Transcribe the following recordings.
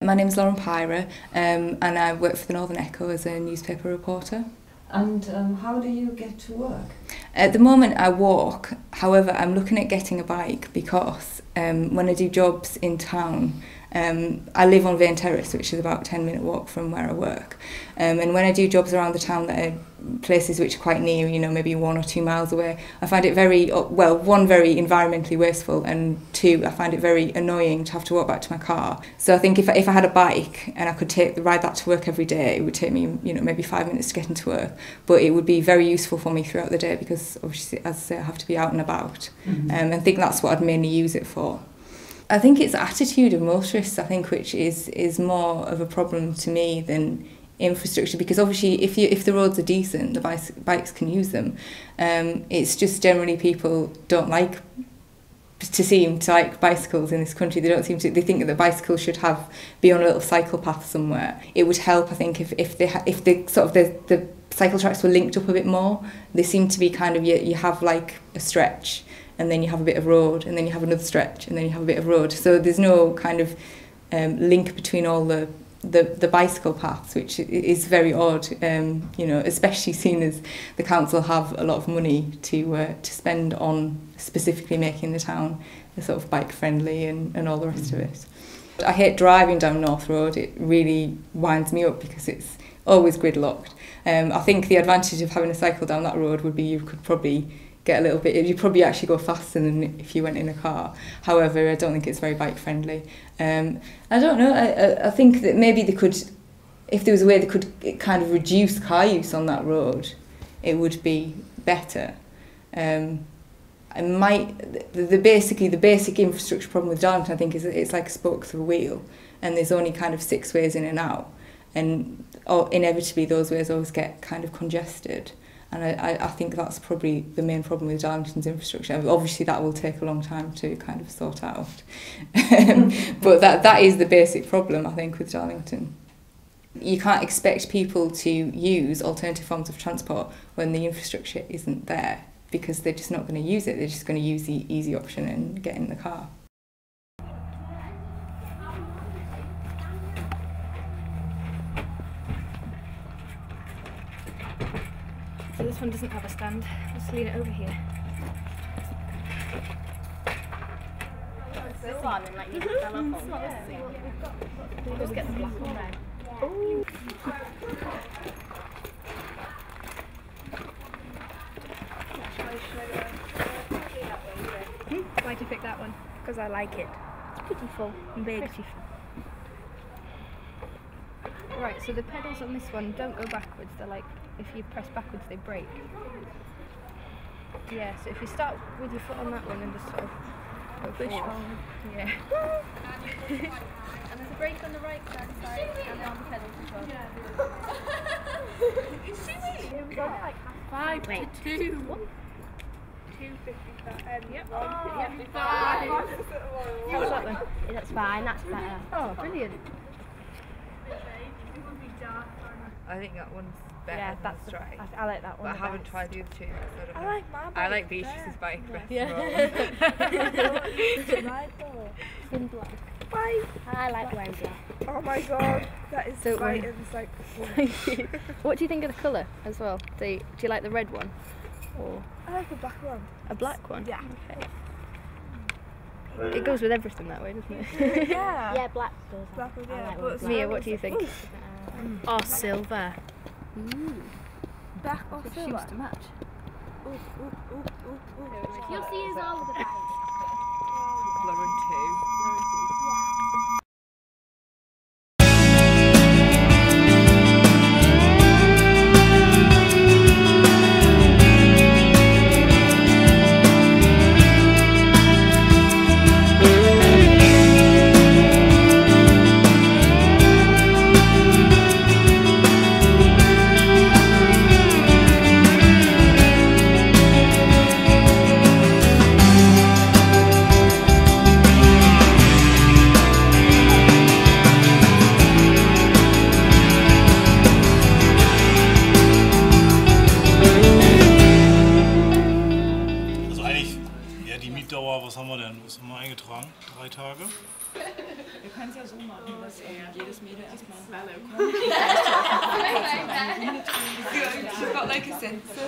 My name's Pyrah, and I work for the Northern Echo as a newspaper reporter. And how do you get to work? At the moment I walk, however I'm looking at getting a bike because when I do jobs in town, I live on Vane Terrace, which is about a 10-minute walk from where I work. And when I do jobs around the town that are places which are quite near, you know, maybe 1 or 2 miles away, I find it very, well, one, very environmentally wasteful, and two, I find it very annoying to have to walk back to my car. So I think if I had a bike and I could ride that to work every day, it would take me, you know, maybe 5 minutes to get into work. But it would be very useful for me throughout the day because, obviously, as I say, I have to be out and about. And I think that's what I'd mainly use it for. I think it's attitude of motorists, I think, which is more of a problem to me than infrastructure, because obviously if the roads are decent, the bikes can use them. It's just generally people don't like to like bicycles in this country. They think that the bicycles should be on a little cycle path somewhere. It would help, I think, if the cycle tracks were linked up a bit more. They seem to be kind of, you have like a stretch, and then you have a bit of road, and then you have another stretch, and then you have a bit of road. So there's no kind of link between all the bicycle paths, which is very odd, you know, especially seeing as the council have a lot of money to spend on specifically making the town sort of bike friendly and all the rest of it. I hate driving down North Road. It really winds me up because it's always gridlocked. I think the advantage of having a cycle down that road would be you could probably get a little bit, you'd probably actually go faster than if you went in a car. However, I don't think it's very bike friendly. I don't know, I think that maybe they could, if there was a way they could kind of reduce car use on that road, it would be better. The basic infrastructure problem with Darlington, I think, is that it's like spokes of a wheel, and there's only kind of 6 ways in and out, and inevitably those ways always get kind of congested. And I think that's probably the main problem with Darlington's infrastructure. Obviously that will take a long time to kind of sort out. But that is the basic problem, I think, with Darlington. You can't expect people to use alternative forms of transport when the infrastructure isn't there, because they're just not going to use it. They're just going to use the easy option and get in the car. So this one doesn't have a stand. Let's lean it over here. This one, and like you fell off. We'll just get the black one then. Why'd you pick that one? Because I like it. It's beautiful and big. Right, so the pedals on this one don't go backwards. They're like, if you press backwards, they break. Yeah, so if you start with your foot on that one and just sort of go forward. Yeah. And there's a brake on the right side and on the pedals as well. Is she me? Yeah. 5 to 2. What? 255. Yep. Yep. 5. How's that then? Yeah, that's fine, that's better. Oh, brilliant. I think that one's better. Yeah, than the strike. I like that one. But I haven't tried the other two. So I like my bike. I like Beatrice's bike best. In black. Why? I like wearing black. Oh my god, that is So bright and like. Thank you. What do you think of the colour as well? Do you like the red one? Or I like the black one. a black one? Yeah. Okay. It goes with everything that way, doesn't it? Yeah. Yeah, black does. Black one, I yeah. like But one it's black. Mia, what do you think? Oh, silver. Black or It silver? seems to match. You'll see us all with the bike. Lauren 2. eingetragen, 3 Tage. Wir können es ja so machen, dass jedes Mädel erstmal You've got like a sensor.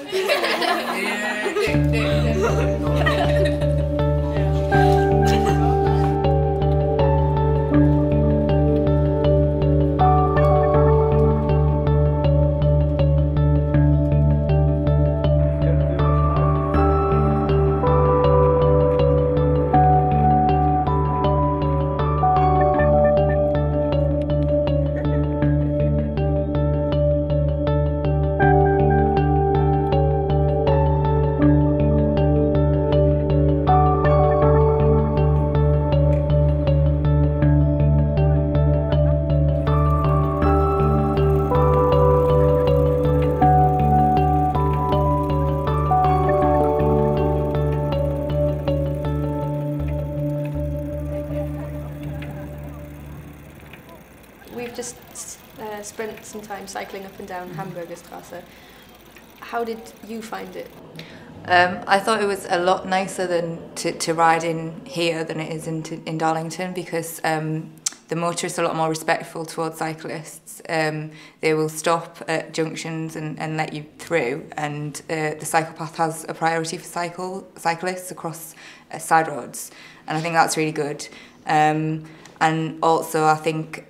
We've just spent some time cycling up and down Hamburgerstrasse. How did you find it? I thought it was a lot nicer to ride in here than it is in Darlington, because the motorists are a lot more respectful towards cyclists. They will stop at junctions and let you through, and the cycle path has a priority for cyclists across side roads, and I think that's really good. And also I think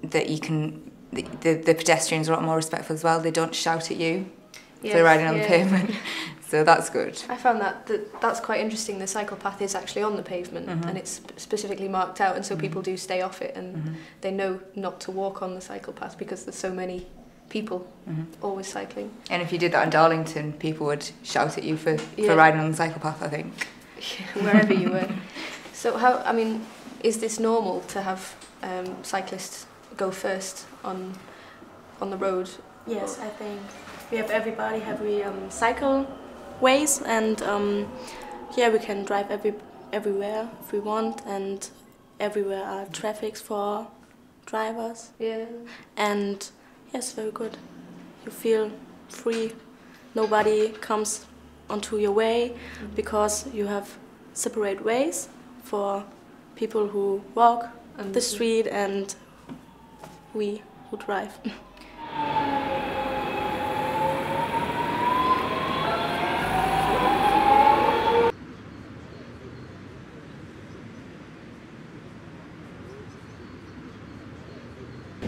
that you can, the pedestrians are a lot more respectful as well. They don't shout at you if they're riding on the pavement, so that's good. I found that's quite interesting. The cycle path is actually on the pavement, and it's specifically marked out, and so people do stay off it, and they know not to walk on the cycle path because there's so many people always cycling. And if you did that in Darlington, people would shout at you for riding on the cycle path, I think. Wherever you were. So is this normal to have cyclists go first on the road? Yes, I think we have everybody cycle ways, and we can drive everywhere if we want, and everywhere are traffics for drivers. Yeah. And yes, very good. You feel free. Nobody comes onto your way because you have separate ways for people who walk the street and we who drive.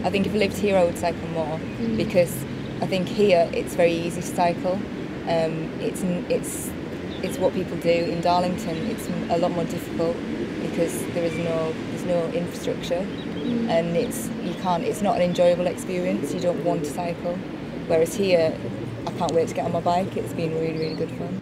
I think if I lived here I would cycle more, because I think here it's very easy to cycle. It's what people do. In Darlington it's a lot more difficult because there's no infrastructure, and it's not an enjoyable experience. You don't want to cycle, whereas here I can't wait to get on my bike. It's been really, really good fun.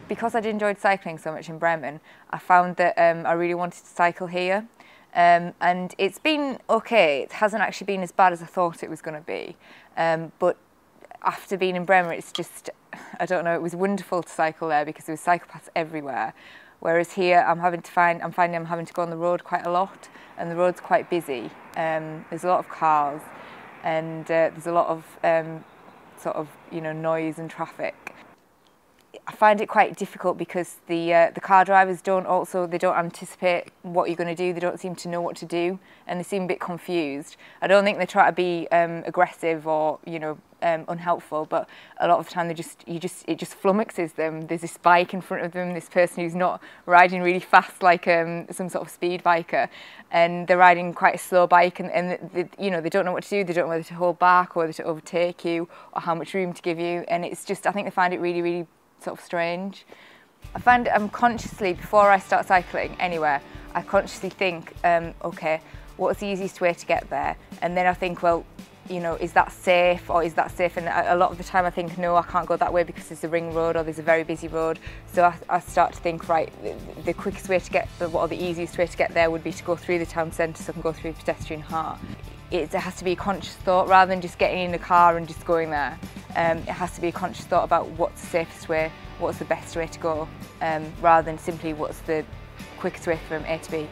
Because I'd enjoyed cycling so much in Bremen, I found that I really wanted to cycle here, and it's been okay. It hasn't actually been as bad as I thought it was going to be, but after being in Bremen, it's just, I don't know, it was wonderful to cycle there because there was cycle paths everywhere, whereas here I'm finding I'm having to go on the road quite a lot, and the road's quite busy. There's a lot of cars, and there's a lot of noise and traffic. I find it quite difficult because the car drivers don't anticipate what you're going to do. They don't seem to know what to do, and they seem a bit confused. I don't think they try to be aggressive or unhelpful, but a lot of the time it just flummoxes them. There's this bike in front of them, this person who's not riding really fast like some sort of speed biker, and they're riding quite a slow bike, and they don't know what to do. They don't know whether to hold back or whether to overtake you or how much room to give you, and it's just, I think they find it really, really sort of strange. I find consciously, before I start cycling anywhere, I consciously think, okay, what's the easiest way to get there? And then I think, well, is that safe, or is that safe? And a lot of the time I think, no, I can't go that way because there's a ring road or there's a very busy road. So I start to think, right, the quickest way to get, or the easiest way to get there would be to go through the town centre, so I can go through the pedestrian heart. It has to be a conscious thought rather than just getting in the car and just going there. It has to be a conscious thought about what's the safest way, what's the best way to go, rather than simply what's the quickest way from A to B.